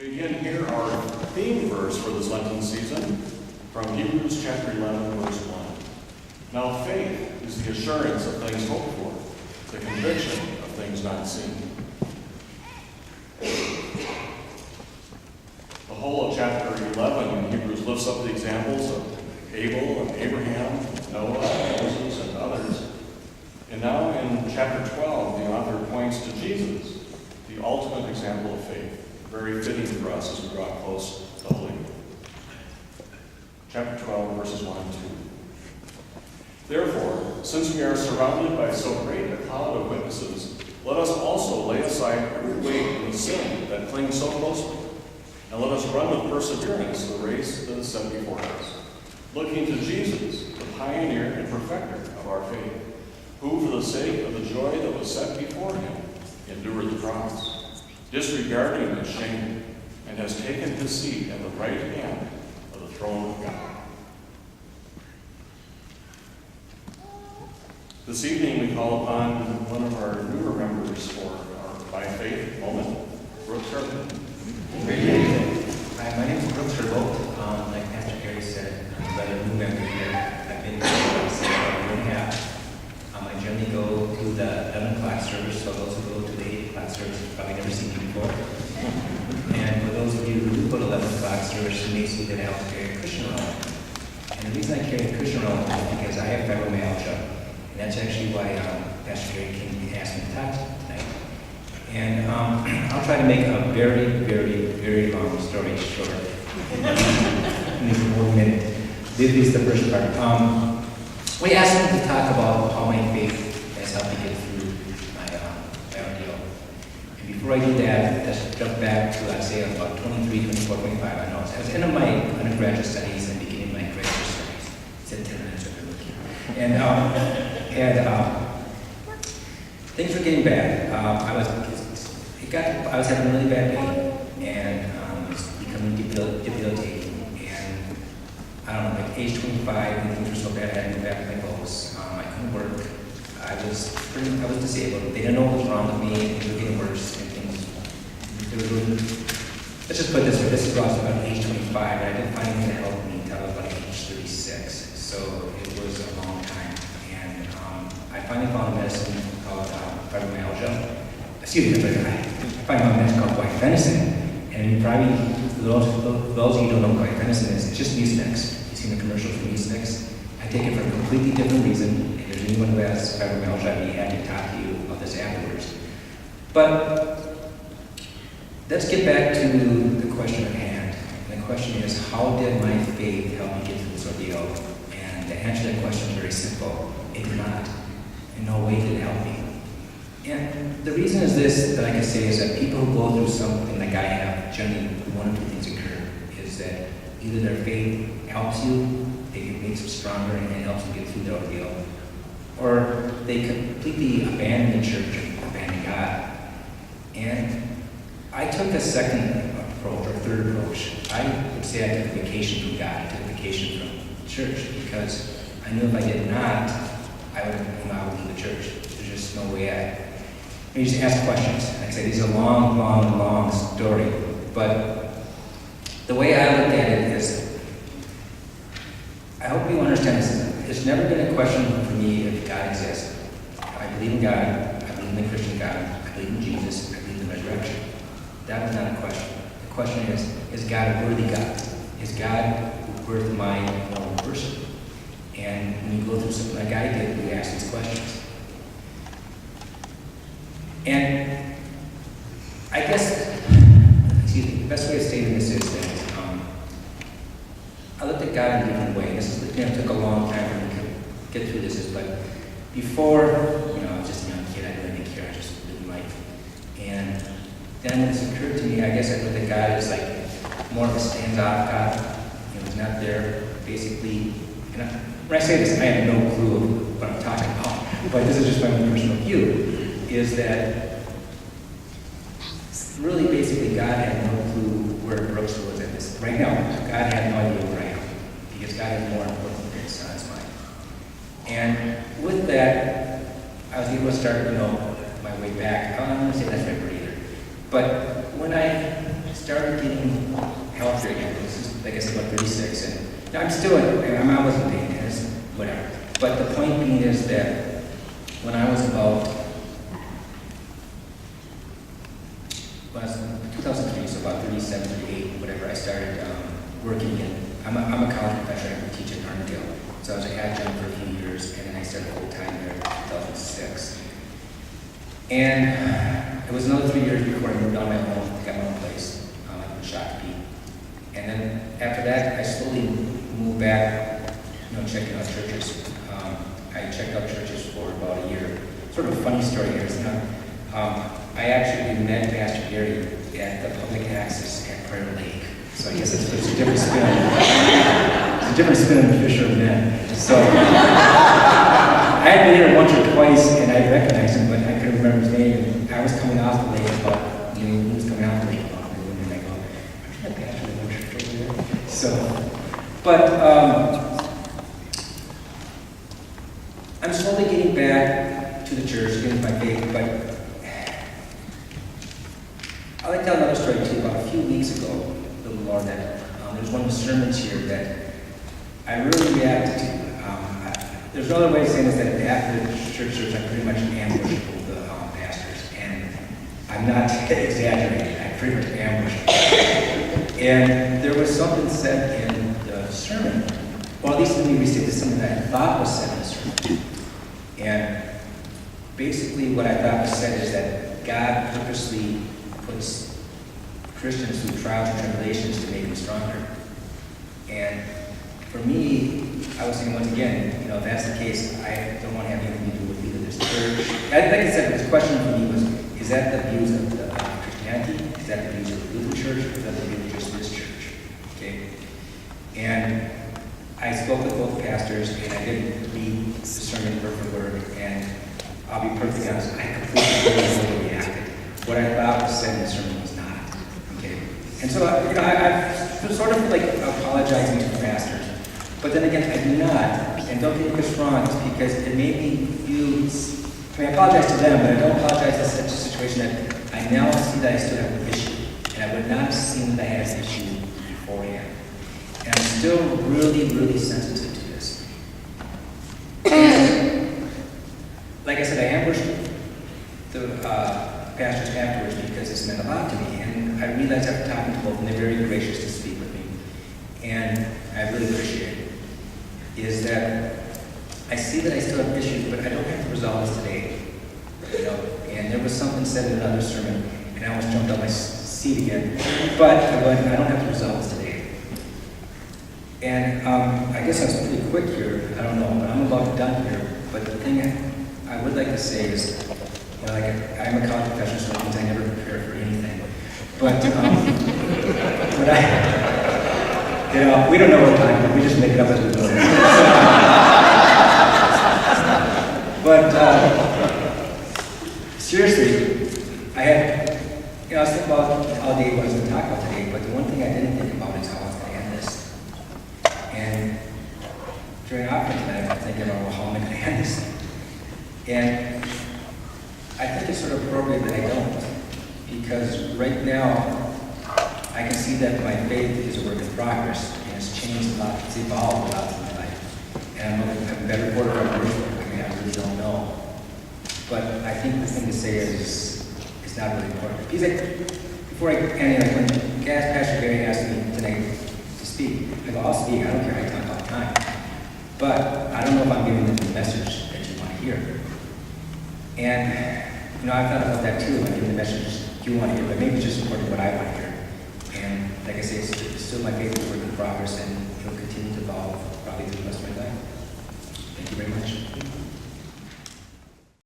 Begin here our theme verse for this Lenten season from Hebrews chapter 11, verse 1. Now faith is the assurance of things hoped for, the conviction of things not seen. The whole of chapter 11 in Hebrews lifts up the examples of Abel and Abraham, Noah, Moses, and others. And now in chapter 12, the author points to Jesus, the ultimate example of faith. Very fitting for us as we draw close to Holy Week. Chapter 12, verses 1 and 2. Therefore, since we are surrounded by so great a cloud of witnesses, let us also lay aside every weight and the sin that clings so closely, and let us run with perseverance the race that is set before us, looking to Jesus, the pioneer and perfecter of our faith, who, for the sake of the joy that was set before him, endured the cross, disregarding the shame, and has taken his seat at the right hand of the throne of God. This evening we call upon one of our newer members for our By Faith moment, Brooks Herrboldt. Hi, my name is Brooks Herrboldt. Like Pastor Gary said, I'm a new member here. I've been here for about a year and a half. I generally go to the 11 o'clock service, so those who go to the 8 o'clock service have probably never seen me before. And for those of you who do go to 11 o'clock service, you may see that I also carry a cushion around. And the reason I carry a cushion around is because I have fibromyalgia. And that's actually why Pastor Gary came to ask me to talk tonight. And I'll try to make a very, very, very long story short. In this 1 minute. This is the first part. We asked him to talk about how my faith has helped me get through my ordeal. And before I do that, let's jump back to, I'd say, about 23, 24, 25. I know. I was in my undergraduate studies and beginning of my graduate studies. It's at 10 minutes of looking. And things were getting bad. I was having really bad pain, and it was becoming debilitating. And I don't know, like age 25, things were so bad I had to go back to my goals. I couldn't work. I was disabled. They didn't know what was wrong with me. Things were getting worse, and let's just put it this way. This was about age 25, and I didn't find anything to help me until I was about age 36. So it was a long time. And I finally found a medicine called fibromyalgia. Excuse me, I finally found a medicine called white venison. And probably, for those of you who don't know what white venison is, it's just Mucinex. You've seen the commercials for Mucinex. I take it for a completely different reason. If there's anyone who has fibromyalgia, I'd be happy to talk to you about this afterwards. But let's get back to the question at hand. And the question is, how did my faith help me get through this ordeal? And the answer to that question is very simple. It did not. In no way did it help me. And the reason is this, that I can say, is that people who go through something like I have, generally one of two things occur, is that either their faith helps you, it makes them stronger and it helps them get through the ordeal, or they completely abandon the church and abandon God. And I took a second approach, or third approach. I would say I took a vacation from God, I took a vacation from the church, because I knew if I did not, I would leave the church. There's just no way I just ask questions. Like I say, these are long, long, long story. But the way I look at it is, I hope you understand this. It's never been a question for me if God exists. I believe in God. I believe in the Christian God. I believe in Jesus. I believe in the resurrection. That was not a question. The question is God a worthy God? Is God worth my moral person? And when you go through something like I did, we ask these questions. And I guess, the best way of stating this is that I looked at God in a different way. It took a long time for me to get through this, but before, I was just a young kid, I didn't really care, I just lived life. And then when this occurred to me, I guess I looked at God as like more of a standoff God. He's not there, basically. And when I say this, I have no clue what I'm talking about, but this is just my own personal view. Is that really basically God had no clue where Brooks was at this right now. God had no idea where I am, because God is more important than his son's mind. And with that, I was able to start, my way back. I'm not going to say that's right either. But when I started getting healthier again. This is, like I said, about 36, and now I'm still, I wasn't paying attention, whatever. But the point being is that when I was about, well, 2003, so about 37, 38, whatever, I started working in, I'm a college professor, I teach at Armadale. So I was an adjunct for a few years, and then I started full-time there in 2006. And it was another 3 years before I moved on my own, got my own place in Shakopee. And then after that, I slowly moved back, checking out churches. I checked out churches for about a year. Sort of a funny story here. I actually met Pastor Gary at the public access at Prairie Lake. So I guess it's a different spin. It's a different spin on the Fisher men. So I had been here once or twice, and I recognized him, but I couldn't remember his name. And I was coming off the lake about, he was coming off the lake about me, and I go, aren't you that pastor that works over there? So, but I'm slowly getting back to the church, getting my faith, but I'd like to tell another story too. About a few weeks ago, a little more, that there's one of the sermons here that I really reacted to. There's another way of saying this, that after the church service, I pretty much ambushed the pastors, and I'm not exaggerating. I pretty much ambushed them. And there was something said in the sermon, or at least let me restate this, something that I thought was said in the sermon. And basically what I thought was said is that God purposely puts Christians through trials and tribulations to make them stronger. And for me, I was saying once again, if that's the case, I don't want to have anything to do with either this church. Like I said, the question for me was, is that the views of Christianity? Is that the views of the Lutheran church? Or is that the views of just this church? Okay? And I spoke with both pastors, and I didn't read the sermon word for word, and I'll be perfectly honest, I completely reacted. What I thought was said in the sermon was not. Okay? And so, I sort of like apologizing to the pastors. But then again, I do not, and don't get this wrong, it's because it made me feel, I apologize to them, but I don't apologize in such a situation that I now see that I still have an issue, and I would not have seen that I had an issue beforehand. And I'm still really, really sensitive to this. And, like I said, I ambushed the pastors afterwards because this meant a lot to me, and I realized after talking to both, and they're very gracious to speak with me, and I really appreciate it, is that I see that I still have issues, but I don't have to resolve this today. And there was something said in another sermon, and I almost jumped on my seat again, but I don't have to resolve this today. And I guess I was pretty quick here, I don't know, but I'm about done here. But the thing I would like to say is, I'm a college professor, so it means I never prepare for anything. But we don't know what time, we just make it up as we go. But seriously, I was thinking about all day what I was going to talk about today, but the one thing I didn't think about is how I was going to end this. And during our tonight, I'm thinking about, well, how am I going to end this thing? And I think it's sort of appropriate that I don't, because right now, I can see that my faith is a work in progress, and it's changed a lot, it's evolved a lot in my life. And I'm a better reporter of worship. I really don't know. But I think the thing to say is it's not really important. Before I end it, when Pastor Gary asked me tonight to speak, I go, I'll speak, I don't care, I talk all the time. But I don't know if I'm giving them the message that you want to hear. And, I've thought about that too, I'm giving the message you want to hear, but maybe it's just important what I want to hear. And like I say, it's still my faith is a work in progress, and it'll continue to evolve probably through the rest of my life. Thank you very much.